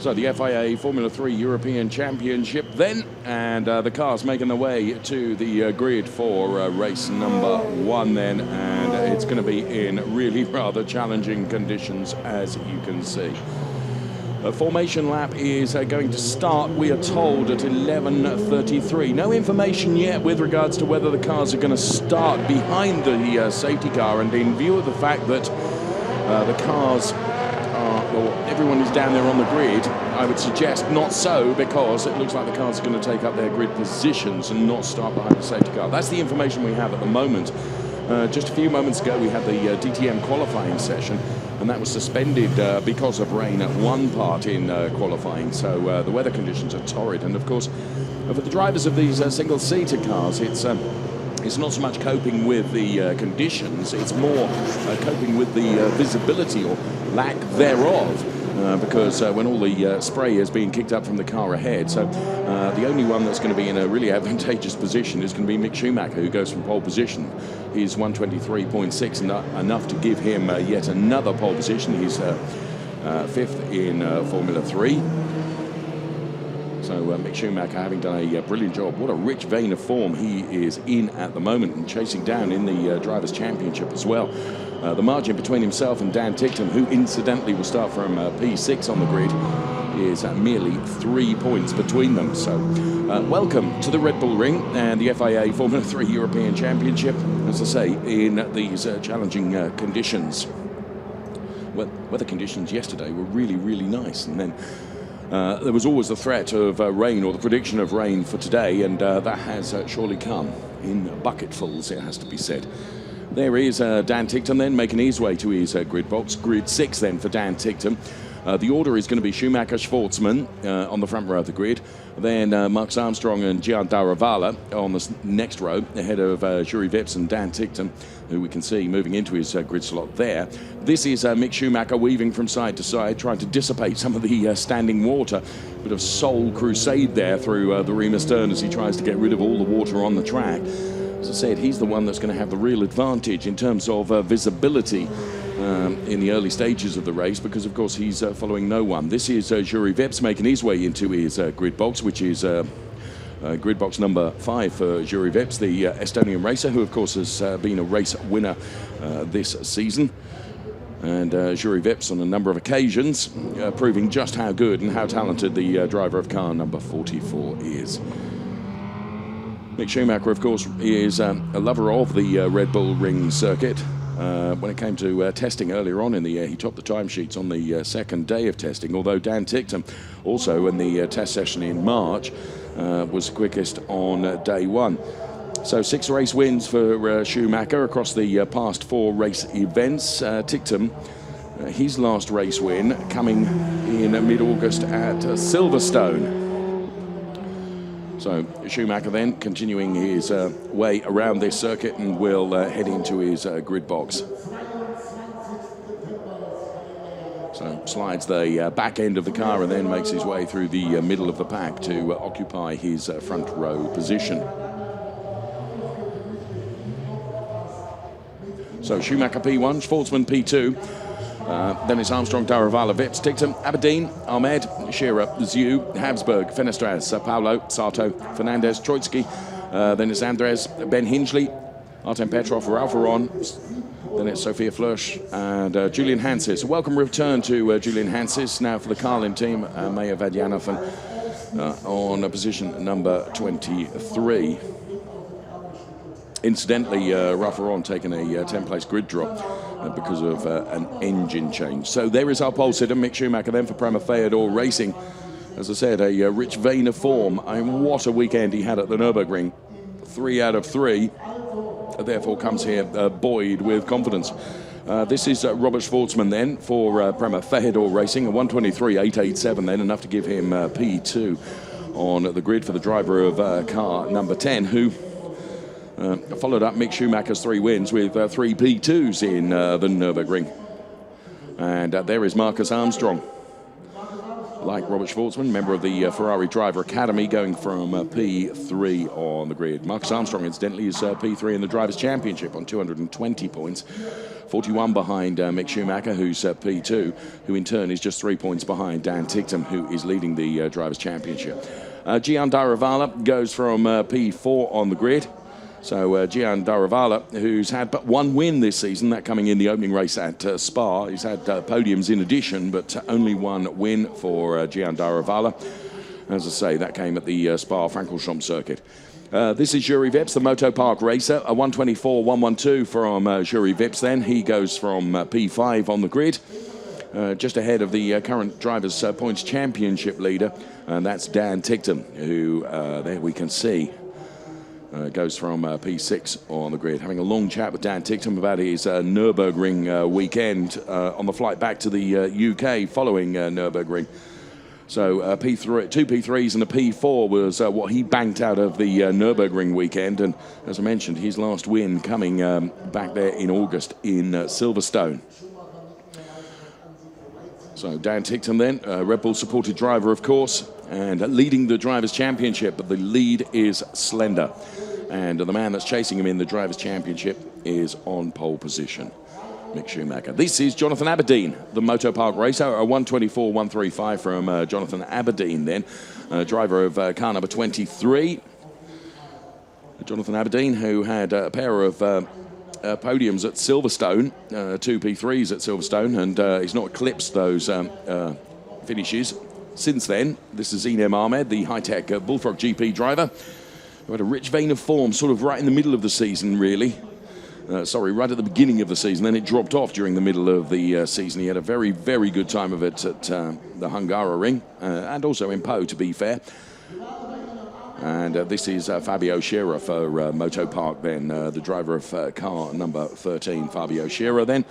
So the FIA Formula 3 European Championship then, and the cars making their way to the grid for race number 1 then, and it's going to be in really rather challenging conditions, as you can see. The formation lap is going to start, we are told, at 11:33. No information yet with regards to whether the cars are going to start behind the safety car, and in view of the fact that the cars everyone is down there on the grid, I would suggest not so, because it looks like the cars are going to take up their grid positions and not start behind the safety car. That's the information we have at the moment. Just a few moments ago we had the DTM qualifying session, and that was suspended because of rain at one part in qualifying, so the weather conditions are torrid. And of course, for the drivers of these single-seater cars, it's not so much coping with the conditions, it's more coping with the visibility or lack thereof, because when all the spray is being kicked up from the car ahead. So the only one that's going to be in a really advantageous position is going to be Mick Schumacher, who goes from pole position. He's 123.6, enough to give him yet another pole position. He's 5th in Formula 3. So Mick Schumacher having done a brilliant job. What a rich vein of form he is in at the moment, and chasing down in the Drivers' Championship as well. The margin between himself and Dan Ticktum, who incidentally will start from P6 on the grid, is merely 3 points between them. So welcome to the Red Bull Ring and the FIA Formula 3 European Championship, as I say, in these challenging conditions. Well, weather conditions yesterday were really, really nice, and then there was always the threat of rain, or the prediction of rain for today, and that has surely come in bucketfuls, it has to be said. There is Dan Ticktum then making his way to his grid box. Grid 6 then for Dan Ticktum. The order is going to be Schumacher, Schwartzman on the front row of the grid. Then Marcus Armstrong and Gian Daruvala on the next row, ahead of Juri Vips and Dan Ticktum, who we can see moving into his grid slot there. This is Mick Schumacher weaving from side to side, trying to dissipate some of the standing water. Bit of soul crusade there through the rear stern as he tries to get rid of all the water on the track. As I said, he's the one that's going to have the real advantage in terms of visibility in the early stages of the race, because of course he's following no one. This is Juri Vips making his way into his grid box, which is grid box number 5 for Juri Vips, the Estonian racer, who of course has been a race winner this season. And Juri Vips on a number of occasions proving just how good and how talented the driver of car number 44 is. Mick Schumacher, of course, is a lover of the Red Bull Ring circuit. When it came to testing earlier on in the year, he topped the timesheets on the second day of testing, although Dan Ticktum, also in the test session in March, was quickest on day 1. So 6 race wins for Schumacher across the past 4 race events. Ticktum, his last race win coming in mid-August at Silverstone. So Schumacher then continuing his way around this circuit, and will head into his grid box. So slides the back end of the car and then makes his way through the middle of the pack to occupy his front row position. So Schumacher P1, Schwartzman P2. Then it's Armstrong, Daruvala, Vips, Ticktum, Aberdeen, Ahmed, Shearer, Zhu, Habsburg, Fenestras, Paulo, Sato, Fernandez, Troitsky. Then it's Andres, Ben Hingley, Artem Petrov, Ralph Aron. Then it's Sophia Flörsch and Julian Hansis. A welcome return to Julian Hansis now for the Carlin team. Maya Vadyanathan on position number 23. Incidentally, Ralph Aron taking a 10-place grid drop because of an engine change. So there is our pole sitter, Mick Schumacher, then for Prema Feyenoord Racing. As I said, a rich vein of form. I mean, what a weekend he had at the Nürburgring. 3 out of 3. Therefore comes here buoyed with confidence. This is Robert Schwartzman then for Prema Feyenoord Racing, a 123.887 then, enough to give him P2 on the grid for the driver of car number 10, who followed up Mick Schumacher's 3 wins with 3 P2s in the Nürburgring. And there is Marcus Armstrong. like Robert Schwartzman, member of the Ferrari Driver Academy, going from P3 on the grid. Marcus Armstrong, incidentally, is P3 in the Drivers' Championship on 220 points. 41 behind Mick Schumacher, who's P2, who in turn is just 3 points behind Dan Ticktum, who is leading the Drivers' Championship. Gian Daravala goes from P4 on the grid. So Gian Daravala, who's had but one win this season, that coming in the opening race at Spa. He's had podiums in addition, but only one win for Gian Daravala. As I say, that came at the Spa-Francorchamps circuit. This is Juri Vips, the Moto Park racer, a 124.112 from Juri Vips then. He goes from P5 on the grid, just ahead of the current Drivers' Points Championship leader, and that's Dan Ticktum, who, there we can see, goes from P6 on the grid. Having a long chat with Dan Ticktum about his Nürburgring weekend on the flight back to the UK following Nürburgring. So P3, two P3s and a P4 was what he banked out of the Nürburgring weekend. And as I mentioned, his last win coming back there in August in Silverstone. So Dan Ticktum then, Red Bull supported driver, of course, and leading the Drivers' Championship, but the lead is slender. And the man that's chasing him in the Drivers' Championship is on pole position, Mick Schumacher. This is Jonathan Aberdeen, the Moto Park racer, a 124.135 from Jonathan Aberdeen then, driver of car number 23. Jonathan Aberdeen, who had a pair of podiums at Silverstone, two P3s at Silverstone, and he's not eclipsed those finishes since then. This is Inem Ahmed, the high-tech Bullfrog GP driver, who had a rich vein of form sort of right in the middle of the season, really. Right at the beginning of the season. Then it dropped off during the middle of the season. He had a very, very good time of it at the Hungaroring, and also in Po, to be fair. And this is Fabio Scherer for Moto Park then, the driver of car number 13, Fabio Scherer then.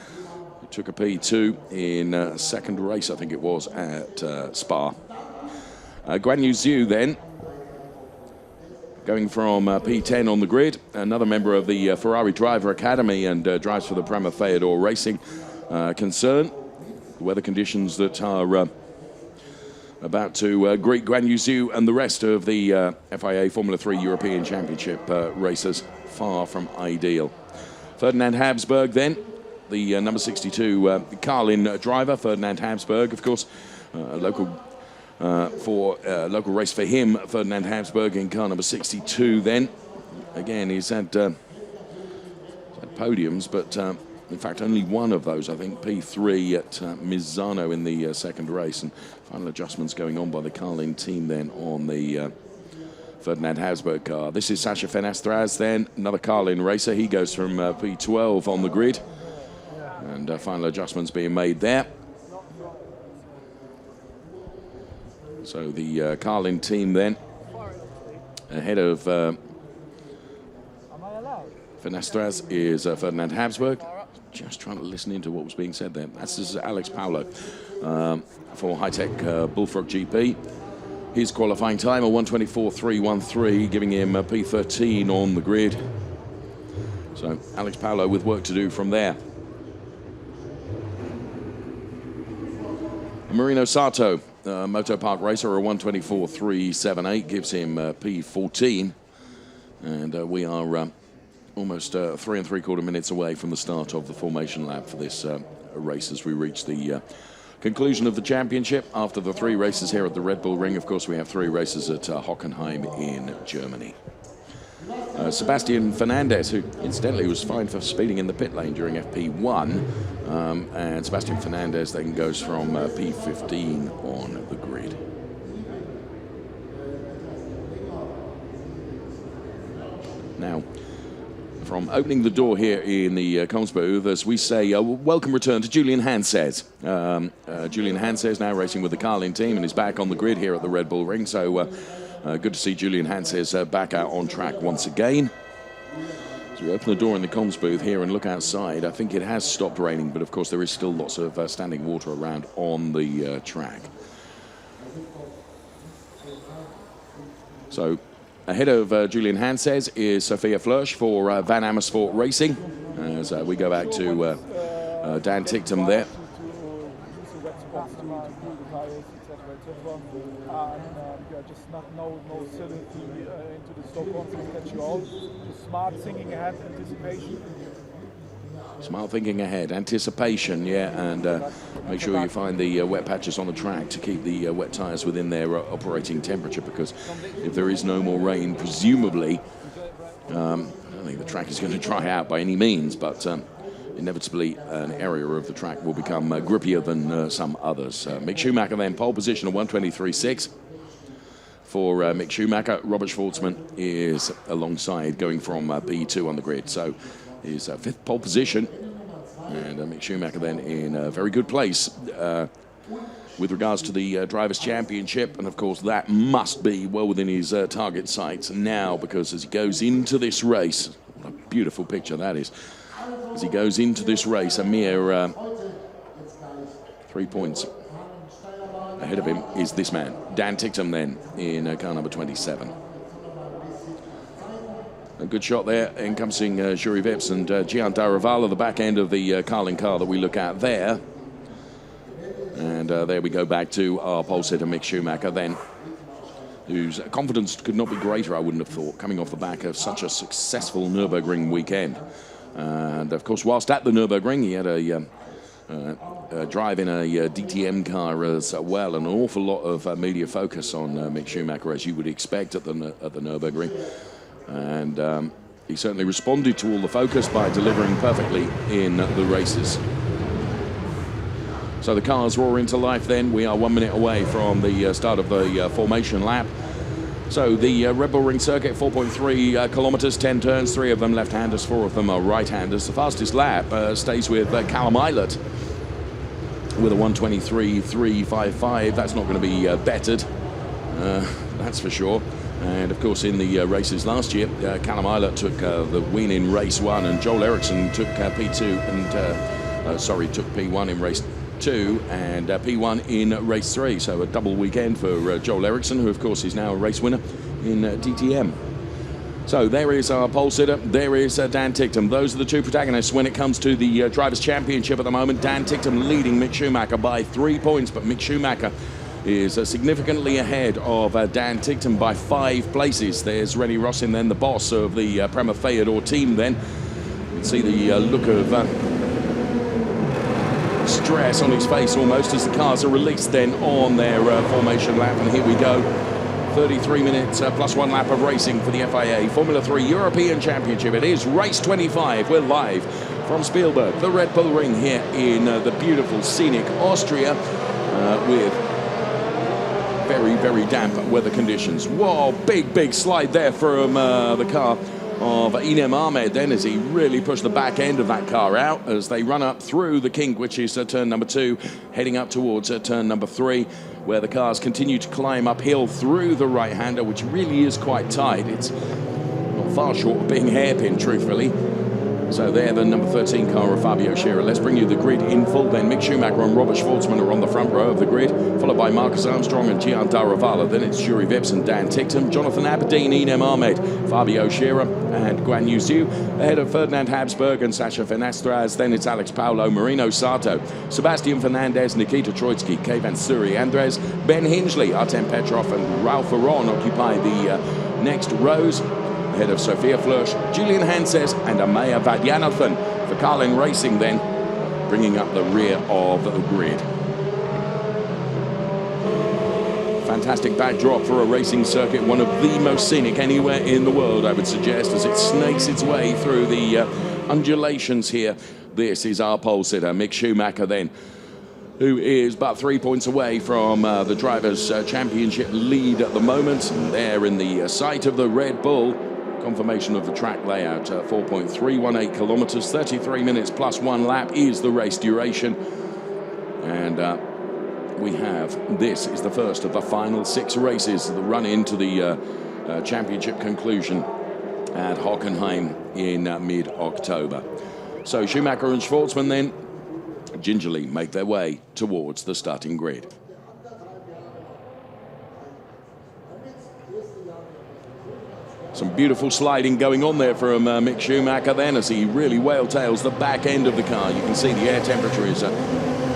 Took a P2 in second race, I think it was, at Spa. Guan Yu Zhu then, going from P10 on the grid, another member of the Ferrari Driver Academy and drives for the Prema Feodor Racing concern. The weather conditions that are about to greet Guan Yu Zhu and the rest of the FIA Formula 3 European Championship racers far from ideal. Ferdinand Habsburg then, the number 62 Carlin driver. Ferdinand Habsburg, of course, local race for him. Ferdinand Habsburg in car number 62 then. Again, he's had podiums, but in fact only one of those, I think, P3 at Misano in the second race, and final adjustments going on by the Carlin team then on the Ferdinand Habsburg car. This is Sasha Fenastras then, another Carlin racer. He goes from P12 on the grid, and final adjustments being made there. So the Carlin team then, ahead of Fenastras is Ferdinand Habsburg. Just trying to listen into what was being said there. This is Alex Paulo for high-tech Bullfrog GP. His qualifying time, a 124.313, giving him a P13 on the grid. So Alex Paulo with work to do from there. Marino Sato, Moto Park racer, a 124.378, gives him P14. And we are almost 3 3/4 minutes away from the start of the formation lap for this race as we reach the conclusion of the championship. After the 3 races here at the Red Bull Ring, of course, we have 3 races at Hockenheim in Germany. Sebastian Fernandez, who incidentally was fined for speeding in the pit lane during FP1, and Sebastian Fernandez then goes from P15 on the grid. Now, from opening the door here in the comms booth, as we say, welcome return to Julian Hanses. Julian Hanses now racing with the Carlin team and is back on the grid here at the Red Bull Ring. So good to see Julian Hanses back out on track once again. So we open the door in the comms booth here and look outside. I think it has stopped raining, but of course there is still lots of standing water around on the track. So ahead of Julian Hanses is Sophia Flörsch for Van Amersfoort Racing, as we go back to Dan Ticktum there. etc. And yeah, just no solidity into the stock once they catch you out. Just smart thinking ahead, anticipation. Smart thinking ahead, anticipation, yeah, and make sure you find the wet patches on the track to keep the wet tyres within their operating temperature, because if there is no more rain, presumably, I don't think the track is going to dry out by any means, but inevitably an area of the track will become grippier than some others. Mick Schumacher then, pole position of 1:23.6. For Mick Schumacher, Robert Schwartzman is alongside, going from P2 on the grid. So his fifth pole position, and Mick Schumacher then in a very good place with regards to the Drivers' Championship. And of course that must be well within his target sights now, because as he goes into this race, what a beautiful picture that is, as he goes into this race, a mere 3 points ahead of him is this man, Dan Ticktum, then in car number 27. A good shot there, encompassing Juri Vips and Gian Daravala, the back end of the Carlin car that we look at there. And there we go back to our pole sitter, Mick Schumacher, then, whose confidence could not be greater, I wouldn't have thought, coming off the back of such a successful Nürburgring weekend. And of course, whilst at the Nürburgring, he had a drive in a DTM car as well. An awful lot of media focus on Mick Schumacher, as you would expect at the Nürburgring. And he certainly responded to all the focus by delivering perfectly in the races. So the cars roar into life then. We are 1 minute away from the start of the formation lap. So the Red Bull Ring circuit, 4.3 kilometers, 10 turns, 3 of them left-handers, 4 of them are right-handers. The fastest lap stays with Callum Eilert with a 1:23.355. That's not going to be bettered, that's for sure. And of course, in the races last year, Callum Eilert took the win in race 1, and Joel Eriksson took P2 and took P1 in race 2 and P1 in race 3. So a double weekend for Joel Eriksson, who of course is now a race winner in DTM. So there is our pole sitter, there is Dan Ticktum. Those are the two protagonists when it comes to the Drivers' Championship at the moment. Dan Ticktum leading Mick Schumacher by 3 points, but Mick Schumacher is significantly ahead of Dan Ticktum by 5 places. There's Rennie Rossin, then the boss of the Prema Feyenoord team then. You can see the look of stress on his face almost as the cars are released then on their formation lap. And here we go. 33 minutes plus 1 lap of racing for the FIA Formula 3 European Championship. It is race 25. We're live from Spielberg, the Red Bull Ring here in the beautiful scenic Austria with very, very damp weather conditions. Whoa, big slide there from the car of Inem Ahmed then, as he really pushed the back end of that car out as they run up through the kink, which is turn number 2, heading up towards turn number 3, where the cars continue to climb uphill through the right-hander, which really is quite tight. It's not far short of being hairpin, truthfully. So there, the number 13 car of Fabio Scherer. Let's bring you the grid in full then. Mick Schumacher and Robert Schwartzman are on the front row of the grid, followed by Marcus Armstrong and Gian Daravala. Then it's Juri Vips and Dan Ticktum, Jonathan Aberdeen, Inem Ahmed, Fabio Scherer and Guan Yu Zhu, ahead of Ferdinand Habsburg and Sasha Fenestras. Then it's Alex Paulo, Marino Sato, Sebastian Fernandez, Nikita Troitsky, Kayvan Suri, Andres, Ben Hingley, Artem Petrov and Ralph Aron occupy the next rows, ahead of Sophia Flörsch, Julian Hanses and Amaya Vadyanathan for Carlin Racing then, bringing up the rear of the grid. Fantastic backdrop for a racing circuit, one of the most scenic anywhere in the world, I would suggest, as it snakes its way through the undulations here. This is our pole sitter, Mick Schumacher then, who is but 3 points away from the Drivers' Championship lead at the moment. And there in the sight of the Red Bull, confirmation of the track layout, 4.318 kilometers, 33 minutes plus 1 lap is the race duration. And we have, this is the first of the final 6 races that run into the championship conclusion at Hockenheim in mid-October. So Schumacher and Schwartzman then gingerly make their way towards the starting grid. Some beautiful sliding going on there from Mick Schumacher then, as he really whale-tails the back end of the car. You can see the air temperature is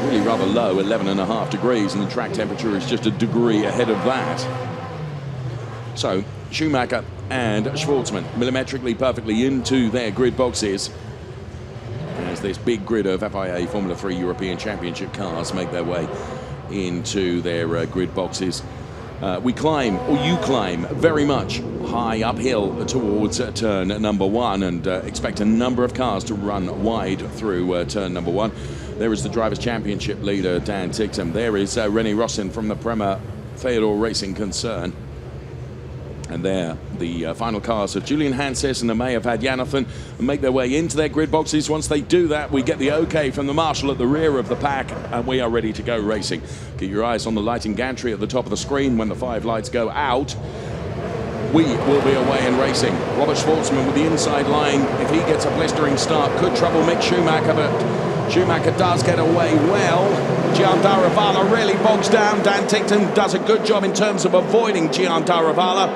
really rather low, 11.5 degrees, and the track temperature is just a degree ahead of that. So Schumacher and Schwartzman millimetrically perfectly into their grid boxes as this big grid of FIA Formula 3 European Championship cars make their way into their grid boxes. We climb, or you climb, very much high uphill towards turn number 1, and expect a number of cars to run wide through turn number 1. There is the Drivers' Championship leader, Dan Ticktum. There is René Rossin from the Prema Theodore Racing concern. And there, the final cars of Julian Hanses and Amaya Vadjanathan make their way into their grid boxes. Once they do that, we get the okay from the marshal at the rear of the pack, and we are ready to go racing. Keep your eyes on the lighting gantry at the top of the screen. When the 5 lights go out, we will be away and racing. Robert Schwartzman with the inside line, if he gets a blistering start, could trouble Mick Schumacher, but Schumacher does get away well. Gian Daravala really bogs down. Dan Ticktum does a good job in terms of avoiding Gian Daravala.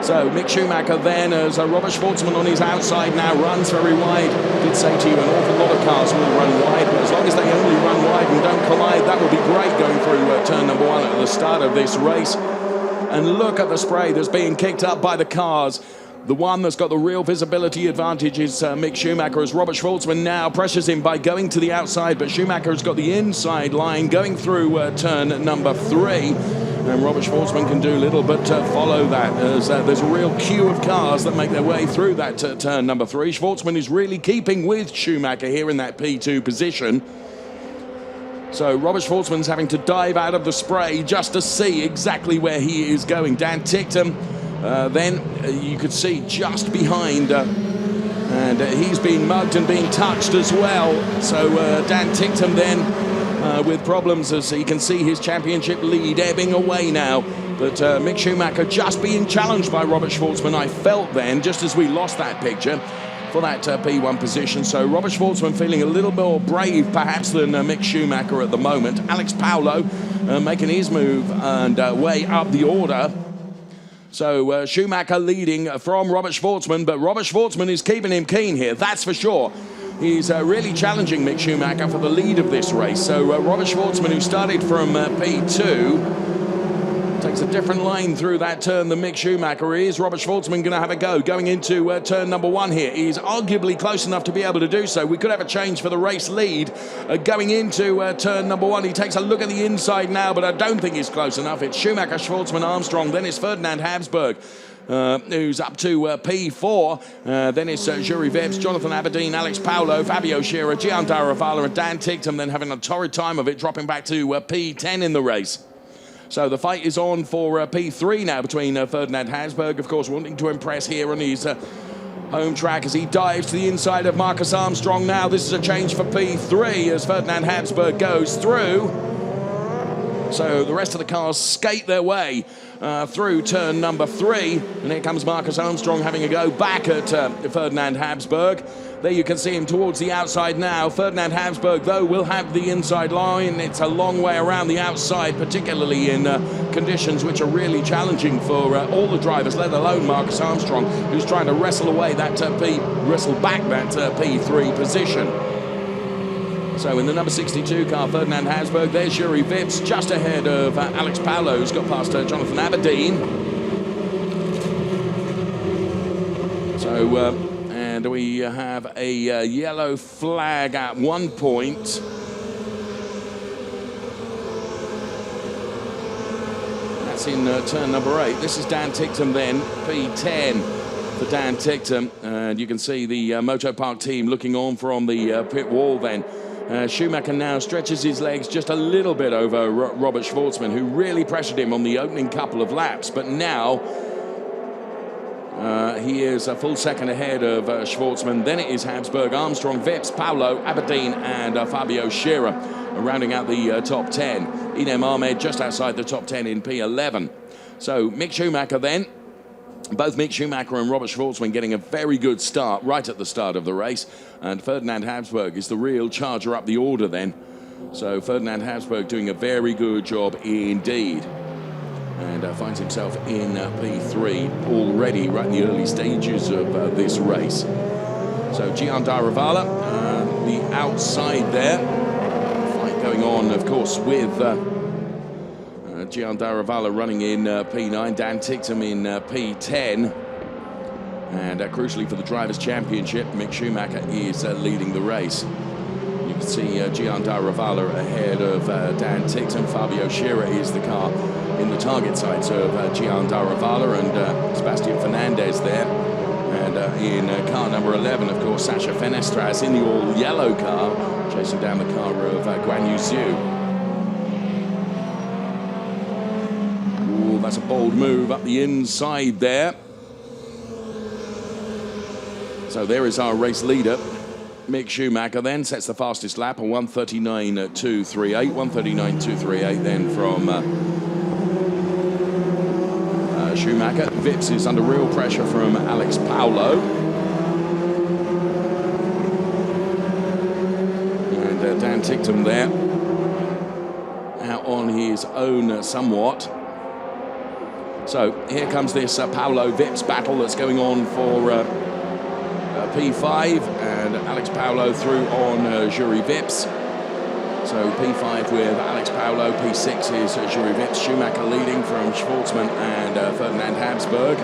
So Mick Schumacher then, as Robert Schwartzman on his outside now runs very wide. I did say to you, an awful lot of cars will run wide, but as long as they only run wide and don't collide, that will be great going through turn number 1 at the start of this race. And look at the spray that's being kicked up by the cars. The one that's got the real visibility advantage is Mick Schumacher, as Robert Schwartzman now pressures him by going to the outside, but Schumacher has got the inside line going through turn number 3. And Robert Schwartzman can do little but follow that, as there's a real queue of cars that make their way through that turn number 3. Schwartzman is really keeping with Schumacher here in that P2 position. So Robert Schwartzman's having to dive out of the spray just to see exactly where he is going. Dan Ticktum, then you could see just behind, and he's being mugged and being touched as well. So Dan Ticktum then with problems, as you can see his championship lead ebbing away now. But Mick Schumacher just being challenged by Robert Schwartzman, I felt then, just as we lost that picture, for that P1 position. So Robert Schwartzman feeling a little more brave perhaps than Mick Schumacher at the moment. Alex Paulo making his move and way up the order. So Schumacher leading from Robert Schwartzman, but Robert Schwartzman is keeping him keen here, that's for sure. He's really challenging Mick Schumacher for the lead of this race. So Robert Schwartzman, who started from P2, takes a different line through that turn than Mick Schumacher is. Robert Schwartzman going to have a go going into turn number 1 here. He's arguably close enough to be able to do so. We could have a change for the race lead going into turn number 1. He takes a look at the inside now, but I don't think he's close enough. It's Schumacher, Schwartzman, Armstrong, then it's Ferdinand Habsburg, who's up to P4. Then it's Jury Vips, Jonathan Aberdeen, Alex Paulo, Fabio Scherer, Gian Daravala, and Dan Ticktum then having a torrid time of it, dropping back to P10 in the race. So the fight is on for P3 now between Ferdinand Habsburg, of course, wanting to impress here on his home track as he dives to the inside of Marcus Armstrong now. This is a change for P3 as Ferdinand Habsburg goes through. So the rest of the cars skate their way through turn number 3. And here comes Marcus Armstrong having a go back at Ferdinand Habsburg. There you can see him towards the outside now. Ferdinand Habsburg, though, will have the inside line. It's a long way around the outside, particularly in conditions which are really challenging for all the drivers, let alone Marcus Armstrong, who's trying to wrestle away that wrestle back that P3 position. So in the number 62 car, Ferdinand Habsburg, there's Jury Vips, just ahead of Alex Paulo, who's got past Jonathan Aberdeen. So, and we have a yellow flag at one point. That's in turn number 8. This is Dan Ticktum then, P10 for Dan Ticktum. And you can see the Moto Park team looking on from the pit wall then. Schumacher now stretches his legs just a little bit over Robert Schwartzman, who really pressured him on the opening couple of laps. But now he is a full second ahead of Schwartzman. Then it is Habsburg, Armstrong, Vips, Paulo, Aberdeen, and Fabio Scherer rounding out the top 10. Inem Ahmed just outside the top 10 in P11. So Mick Schumacher then. Both Mick Schumacher and Robert Schwartzman getting a very good start right at the start of the race. And Ferdinand Habsburg is the real charger up the order then. So Ferdinand Habsburg doing a very good job indeed. And finds himself in P3 already right in the early stages of this race. So Gian Daravala, the outside there. Fight going on, of course, with Gian Daravala running in P9, Dan Ticktum in P10. And crucially for the Drivers' Championship, Mick Schumacher is leading the race. You can see Gian Daravala ahead of Dan Ticktum. Fabio Scherer is the car in the target sights of Gian Daravala, and Sebastian Fernandez there. And in car number 11, of course, Sacha Fenestras in the all-yellow car, chasing down the car of Guan Yu Zhu. Ooh, that's a bold move up the inside there. So there is our race leader. Mick Schumacher then sets the fastest lap, a 1:39.238. 1:39.238 then from Schumacher. Vips is under real pressure from Alex Paulo. And Dan Ticktum there, out on his own somewhat. So here comes this Paulo Vips battle that's going on for P5, and Alex Paulo through on Jury Vips. So P5 with Alex Paulo, P6 is Jury Vips. Schumacher leading from Schwartzman and Ferdinand Habsburg.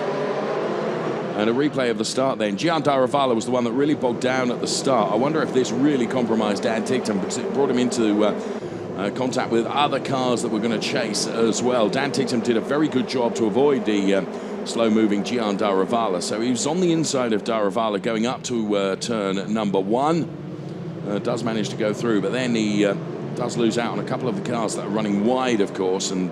And a replay of the start then. Gian Daravala was the one that really bogged down at the start. I wonder if this really compromised Dan Ticktum, because it brought him into contact with other cars that were going to chase as well. Dan Ticktum did a very good job to avoid the slow-moving Gian Daravala. So he was on the inside of Daravala going up to turn number 1. Does manage to go through, but then he does lose out on a couple of the cars that are running wide, of course. And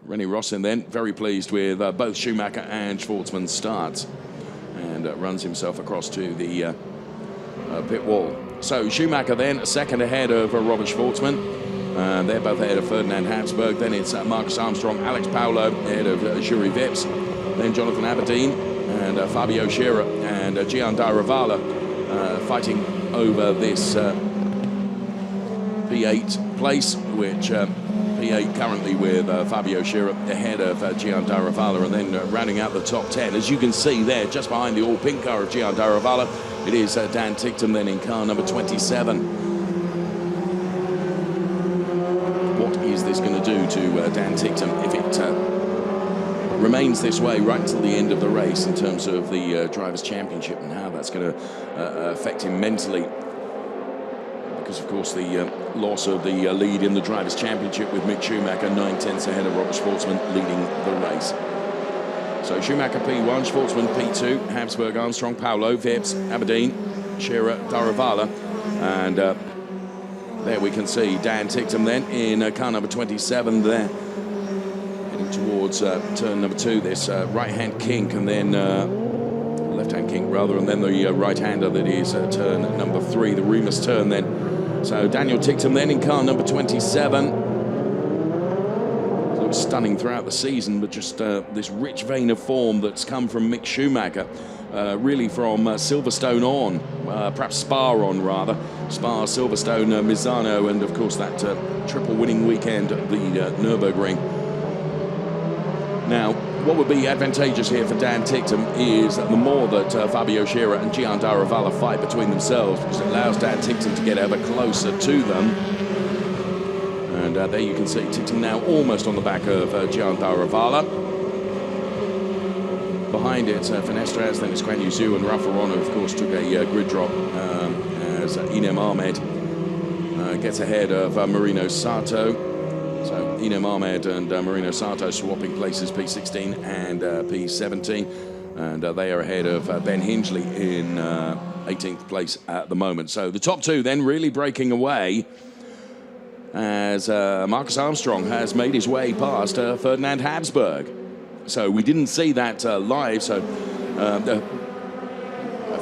Rennie Rossin then very pleased with both Schumacher and Schwartzman's starts, and runs himself across to the pit wall. So Schumacher then a second ahead of Robert Schwartzman. They're both ahead of Ferdinand Habsburg. Then it's Marcus Armstrong, Alex Paulo ahead of Jury Vips. Then Jonathan Aberdeen and Fabio Scherer and Gian Daravala fighting over this P8 place, which P8 currently with Fabio Scherer ahead of Gian Daravala, and then rounding out the top 10. As you can see there, just behind the all-pink car of Gian Daravala, it is Dan Ticktum then in car number 27. What is this going to do to Dan Ticktum if it remains this way right until the end of the race in terms of the Drivers' Championship, and how that's going to affect him mentally? Because, of course, the loss of the lead in the Drivers' Championship with Mick Schumacher 9/10 ahead of Robert Schwartzman leading the race. So Schumacher P1, Schwartzman P2, Habsburg, Armstrong, Paulo, Vips, Aberdeen, Scherer, Daravala, and there we can see Dan Ticktum then in car number 27 there, heading towards turn number 2, this right-hand kink, and then left-hand kink rather, and then the right-hander that is turn number 3, the Remus turn then. So Daniel Ticktum then in car number 27. Looks stunning throughout the season, but just this rich vein of form that's come from Mick Schumacher, really from Silverstone on, perhaps Spa on rather. Spa, Silverstone, Misano, and of course that triple winning weekend at the Nürburgring. Now, what would be advantageous here for Dan Ticktum is the more that Fabio Scherer and Gian Daravala fight between themselves, because it allows Dan Ticktum to get ever closer to them. And there you can see Ticktum now almost on the back of Gian Daravala. Behind it, Fenestras, then it's Guan Yu Zhu, and Raffarono, of course, took a grid drop as Inem Ahmed gets ahead of Marino Sato. So Inem Ahmed and Marino Sato swapping places, P16 and P17. And they are ahead of Ben Hingley in 18th place at the moment. So the top 2 then really breaking away, as Marcus Armstrong has made his way past Ferdinand Habsburg. So we didn't see that live, so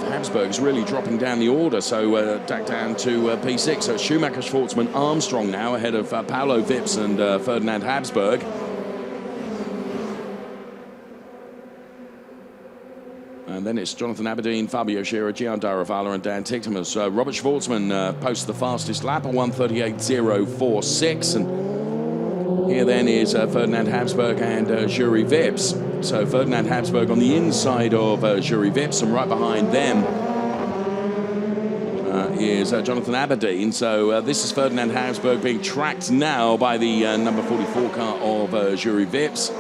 Habsburg is really dropping down the order, so back down to P6. So Schumacher, Schwartzman, Armstrong now ahead of Paulo Vips and Ferdinand Habsburg. And then it's Jonathan Aberdeen, Fabio Scherer, Gian Daravala, and Dan Ticktum as Robert Schwartzman posts the fastest lap at 1:38.046. And here then is Ferdinand Habsburg and Jury Vips. So Ferdinand Habsburg on the inside of Jury Vips, and right behind them is Jonathan Aberdeen. So this is Ferdinand Habsburg being tracked now by the number 44 car of Jury Vips.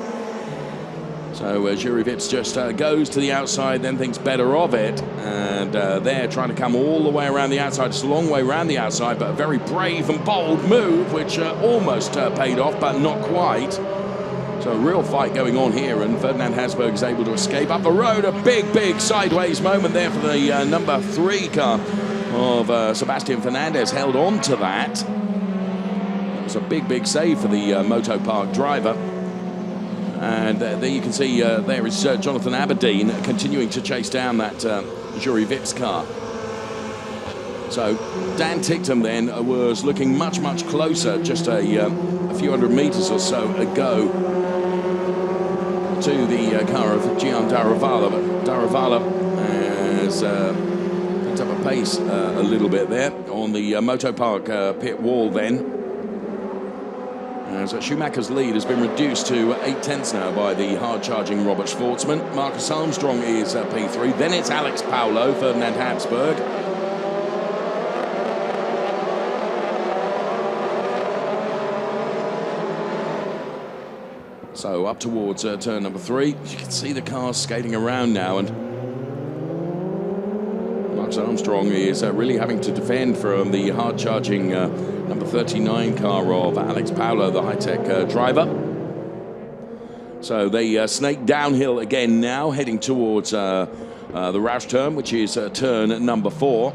So Jury Vips just goes to the outside, then thinks better of it, and they're trying to come all the way around the outside. It's a long way around the outside, but a very brave and bold move, which almost paid off, but not quite. So a real fight going on here, and Ferdinand Habsburg is able to escape up the road. A big sideways moment there for the number 3 car of Sebastian Fernandez, held on to that. That was a big save for the Moto Park driver. And there you can see there is Jonathan Aberdeen continuing to chase down that Jury Vips car. So Dan Ticktum then was looking much closer, just a few hundred meters or so ago, to the car of Gian Daravala. But Daravala has picked up a pace a little bit there on the Moto Park pit wall then. As Schumacher's lead has been reduced to 8/10 now by the hard-charging Robert Schwartzman. Marcus Armstrong is P3. Then it's Alex Paulo, Ferdinand Habsburg. So up towards turn number 3. You can see the cars skating around now, and Marcus Armstrong is really having to defend from the hard-charging number 39 car of Alex Paulo, the high-tech driver. So they snake downhill again now, heading towards the Roush turn, which is turn number 4.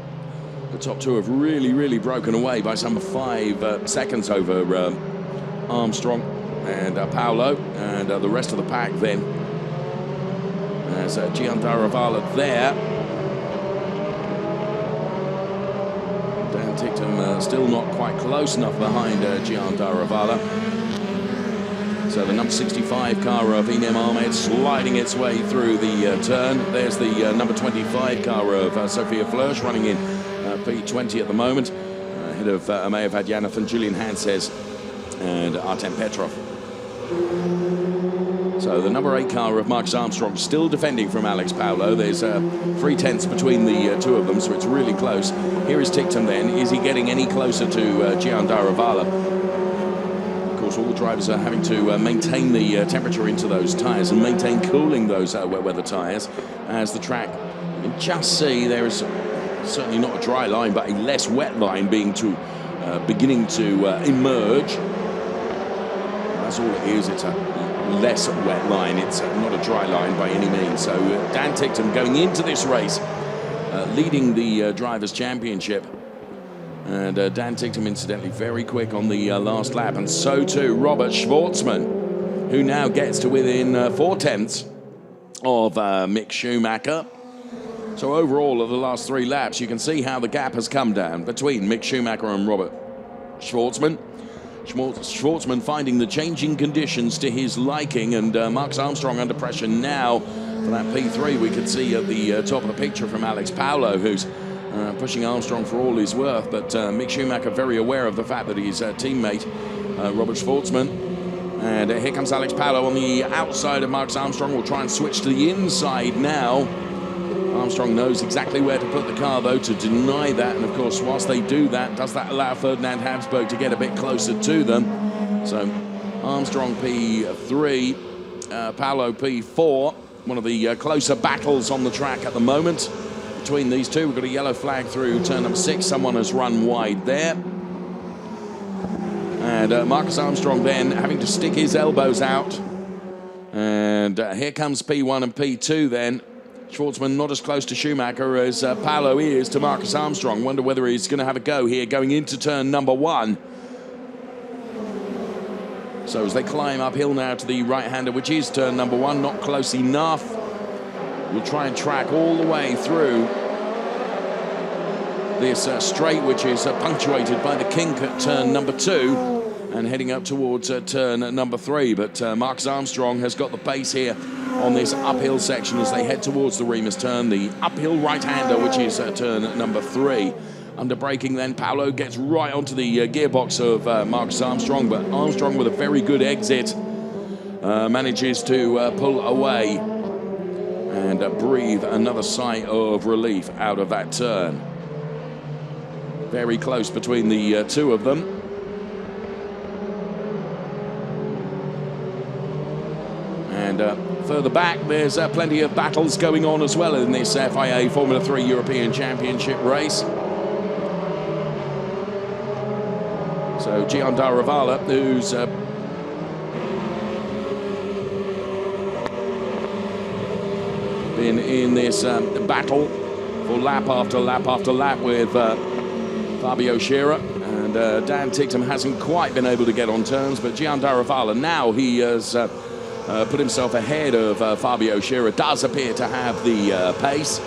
The top two have really broken away by some 5 seconds over Armstrong and Paulo, and the rest of the pack then. As Gian Daravala there. Dan Ticktum still not quite close enough behind Gian Daravala. So the number 65 car of Inem Ahmed sliding its way through the turn. There's the number 25 car of Sophia Flörsch running in P20 at the moment, ahead of Amaya Vadyanov, Julian Hanses and Artem Petrov. So the number 8 car of Marcus Armstrong still defending from Alex Paulo. There's 3/10 between the two of them, so it's really close. Here is Ticktum then. Is he getting any closer to Gian Daravala? Of course, all the drivers are having to maintain the temperature into those tyres and maintain cooling those wet weather tyres as the track. You can just see there is certainly not a dry line, but a less wet line beginning to emerge. That's all it is. It's a less wet line. It's not a dry line by any means. So Dan Ticktum going into this race, leading the Drivers' Championship. And Dan Ticktum, incidentally, very quick on the last lap. And so too Robert Schwartzman, who now gets to within 4/10 of Mick Schumacher. So overall, of the last 3 laps, you can see how the gap has come down between Mick Schumacher and Robert Schwartzman. Schwartzman finding the changing conditions to his liking, and Marcus Armstrong under pressure now for that P3. We could see at the top of the picture from Alex Paulo, who's pushing Armstrong for all he's worth, but Mick Schumacher very aware of the fact that his teammate, Robert Schwartzman. And here comes Alex Paulo on the outside of Marcus Armstrong. Will try and switch to the inside now. Armstrong knows exactly where to put the car, though, to deny that. And, of course, whilst they do that, does that allow Ferdinand Habsburg to get a bit closer to them? So Armstrong P3, Paulo P4. One of the closer battles on the track at the moment between these two. We've got a yellow flag through turn number 6. Someone has run wide there. And Marcus Armstrong then having to stick his elbows out. And here comes P1 and P2 then. Schwartzman not as close to Schumacher as Paulo is to Marcus Armstrong. Wonder whether he's going to have a go here going into turn number 1. So as they climb uphill now to the right-hander, which is turn number 1, not close enough. We'll try and track all the way through this straight, which is punctuated by the kink at turn number 2. And heading up towards turn number 3. But Marcus Armstrong has got the pace here on this uphill section as they head towards the Remus turn, the uphill right-hander, which is turn number 3. Under braking then, Paulo gets right onto the gearbox of Marcus Armstrong, but Armstrong with a very good exit manages to pull away and breathe another sigh of relief out of that turn. Very close between the two of them. And further back, there's plenty of battles going on as well in this FIA Formula 3 European Championship race. So Gian Daravala, who's been in this battle for lap after lap after lap with Fabio Scherer, and Dan Ticktum hasn't quite been able to get on terms, but Gian Daravala, now he has put himself ahead of Fabio Scherer, does appear to have the pace,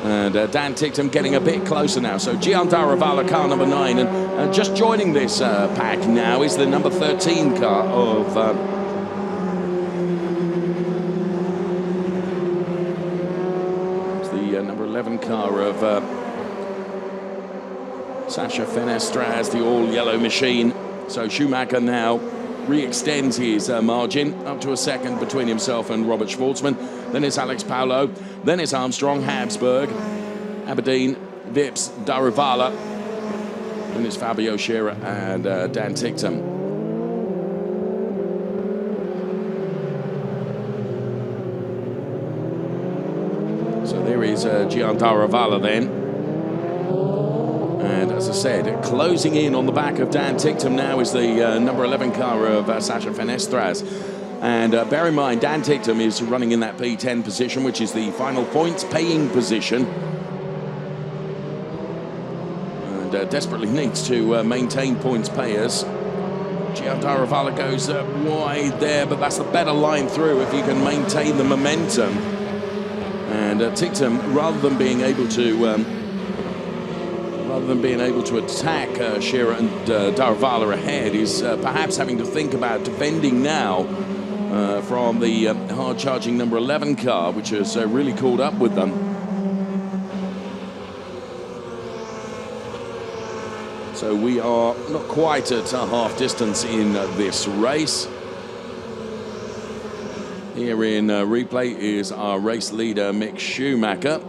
and Dan Ticktum getting a bit closer now. So Gian Daravala, car number 9, and just joining this pack now is the number 13 car of number 11 car of Sacha Fenestraz, the all-yellow machine. So Schumacher now re-extends his margin up to a second between himself and Robert Schwartzman. Then it's Alex Palou, then it's Armstrong, Habsburg, Aberdeen, Vips, Daravala, then it's Fabio Scherer and Dan Ticktum. So there is Gian Daravala then. And as I said, closing in on the back of Dan Ticktum now is the number 11 car of Sacha Fenestraz. And bear in mind, Dan Ticktum is running in that P10 position, which is the final points paying position. And desperately needs to maintain points payers. Gian Daravala goes wide there, but that's the better line through if you can maintain the momentum. And Ticktum, rather than being able to attack Scherer and Daravala ahead, is perhaps having to think about defending now from the hard-charging number 11 car, which has really caught up with them. So we are not quite at half distance in this race. Here in replay is our race leader, Mick Schumacher.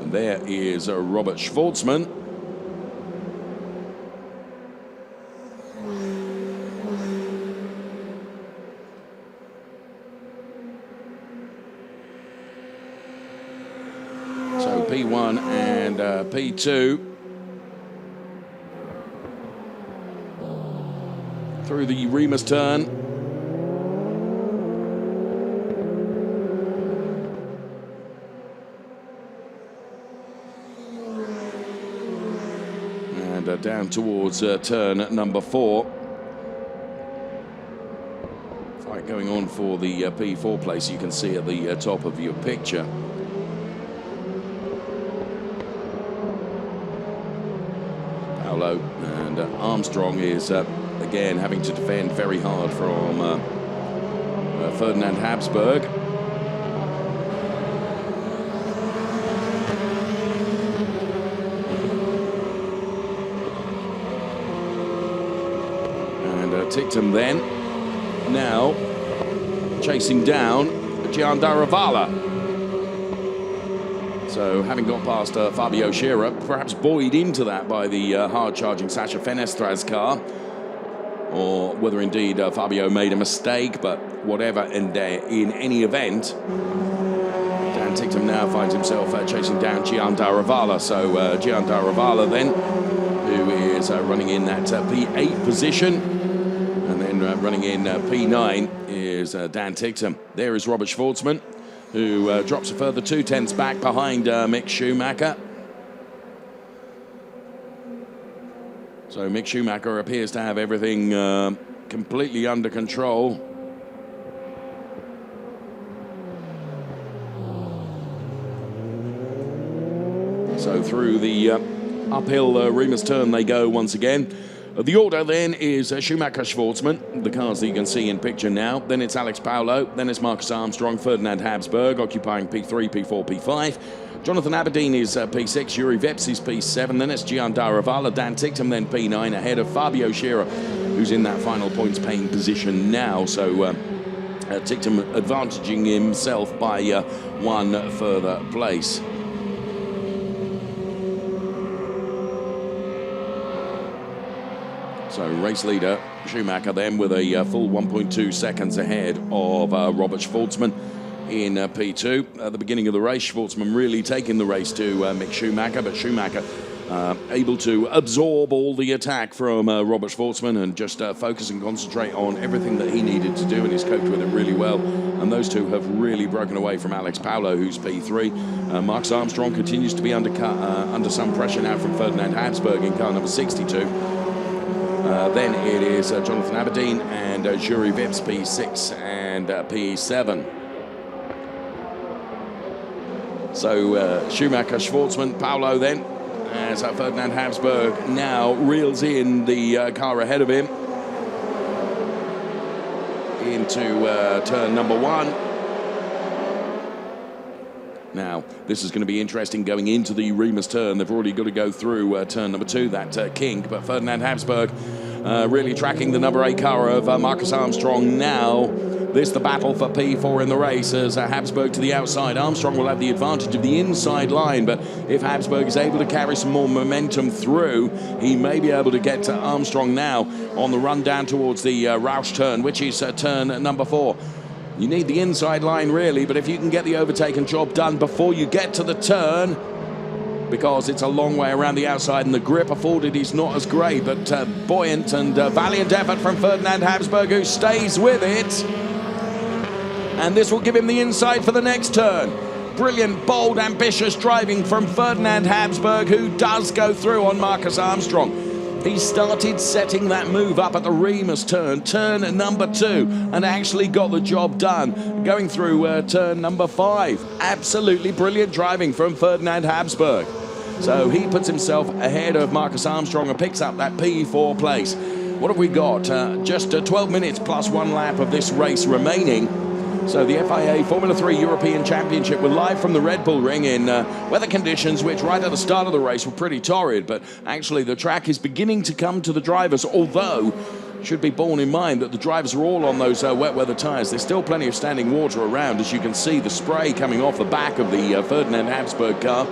And there is Robert Schwartzman. So P1 and P2. Through the Remus turn. And down towards turn number 4. Fight going on for the P4 place, you can see at the top of your picture. Paolo and Armstrong is again having to defend very hard from Ferdinand Habsburg. And Ticktum then now chasing down Gian Daravala. So having got past Fabio Scherer, perhaps buoyed into that by the hard-charging Sacha Fenestraz car, or whether indeed Fabio made a mistake, but whatever, in any event, Dan Ticktum now finds himself chasing down Gian Daravala. So Gian Daravala then, who is running in that P8 position, and then running in P9 is Dan Ticktum. There is Robert Schwartzman, who drops a further 2/10 back behind Mick Schumacher. So Mick Schumacher appears to have everything completely under control. So through the uphill Remus turn they go once again. The order then is Schumacher, Schwartzman, the cars that you can see in picture now. Then it's Alex Palou, then it's Marcus Armstrong, Ferdinand Habsburg, occupying P3, P4, P5. Jonathan Aberdeen is P6, Yuri Vips is P7, then it's Gian Daravala, Dan Ticktum, then P9, ahead of Fabio Scherer, who's in that final points paying position now. So Ticktum advantaging himself by one further place. So race leader Schumacher then with a full 1.2 seconds ahead of Robert Schwartzman in P2. At the beginning of the race, Schwartzman really taking the race to Mick Schumacher, but Schumacher able to absorb all the attack from Robert Schwartzman and just focus and concentrate on everything that he needed to do, and he's coped with it really well. And those two have really broken away from Alex Paulo, who's P3. Marcus Armstrong continues to be under some pressure now from Ferdinand Habsburg in car number 62. Then it is Jonathan Aberdeen and Jury Vips, P6 and P7. So Schumacher, Schwartzman, Paulo then, as Ferdinand Habsburg now reels in the car ahead of him into turn number 1. Now, this is going to be interesting going into the Remus turn. They've already got to go through turn number 2, that kink. But Ferdinand Habsburg really tracking the number 8 car of Marcus Armstrong now. This the battle for P4 in the race as Habsburg to the outside. Armstrong will have the advantage of the inside line, but if Habsburg is able to carry some more momentum through, he may be able to get to Armstrong now on the run down towards the Roush turn, which is turn number 4. You need the inside line, really, but if you can get the overtaken job done before you get to the turn, because it's a long way around the outside and the grip afforded is not as great, but buoyant and valiant effort from Ferdinand Habsburg, who stays with it. And this will give him the inside for the next turn. Brilliant, bold, ambitious driving from Ferdinand Habsburg, who does go through on Marcus Armstrong. He started setting that move up at the Remus turn number 2, and actually got the job done, going through turn number 5. Absolutely brilliant driving from Ferdinand Habsburg. So he puts himself ahead of Marcus Armstrong and picks up that P4 place. What have we got? Just 12 minutes plus 1 lap of this race remaining. So the FIA Formula 3 European Championship, we're live from the Red Bull Ring in weather conditions which right at the start of the race were pretty torrid, but actually the track is beginning to come to the drivers, although should be borne in mind that the drivers are all on those wet weather tyres. There's still plenty of standing water around, as you can see the spray coming off the back of the Ferdinand Habsburg car,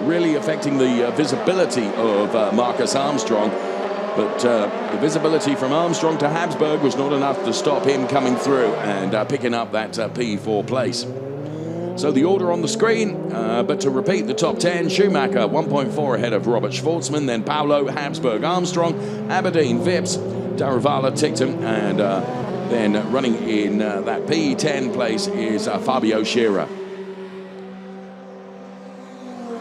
really affecting the visibility of Marcus Armstrong. But the visibility from Armstrong to Habsburg was not enough to stop him coming through and picking up that P4 place. So the order on the screen, but to repeat the top 10, Schumacher 1.4 ahead of Robert Schwartzman, then Paulo, Habsburg, Armstrong, Aberdeen, Vips, Daruvala, Ticktum, and then running in that P10 place is Fabio Scherer.